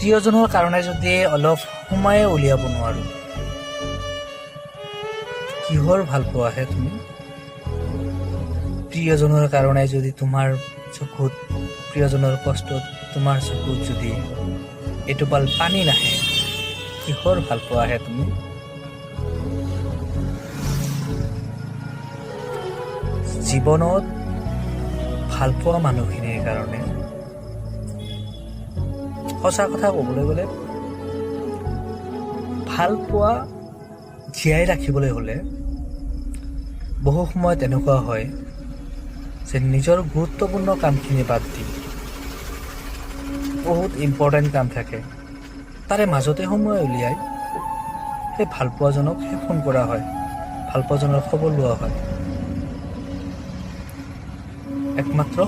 প্ৰিয়জনৰ কাৰণে যদি অলপ সময়ে উলিয়াব নোৱাৰো, কিহৰ ভাল পোৱাহে তুমি? প্ৰিয়জনৰ কাৰণে যদি তোমাৰ চকুত, প্ৰিয়জনৰ কষ্টত তোমাৰ চকুত যদি এটোপাল পানী নাহে, কিহৰ ভাল পোৱাহে তুমি? জীৱনত ভাল পোৱা মানুহখিনিৰ কাৰণে সঁচা কথা ক'বলৈ গ'লে, ভাল পোৱা জীয়াই ৰাখিবলৈ হ'লে বহু সময়ত এনেকুৱা হয় যে নিজৰ গুৰুত্বপূৰ্ণ কামখিনি বাদ দি বহুত ইম্পৰ্টেণ্ট কাম থাকে, তাৰে মাজতে সময় উলিয়াই সেই ভালপোৱাজনকহে ফোন কৰা হয়, ভালপোৱাজনৰ খবৰ লোৱা হয়। একমাত্ৰ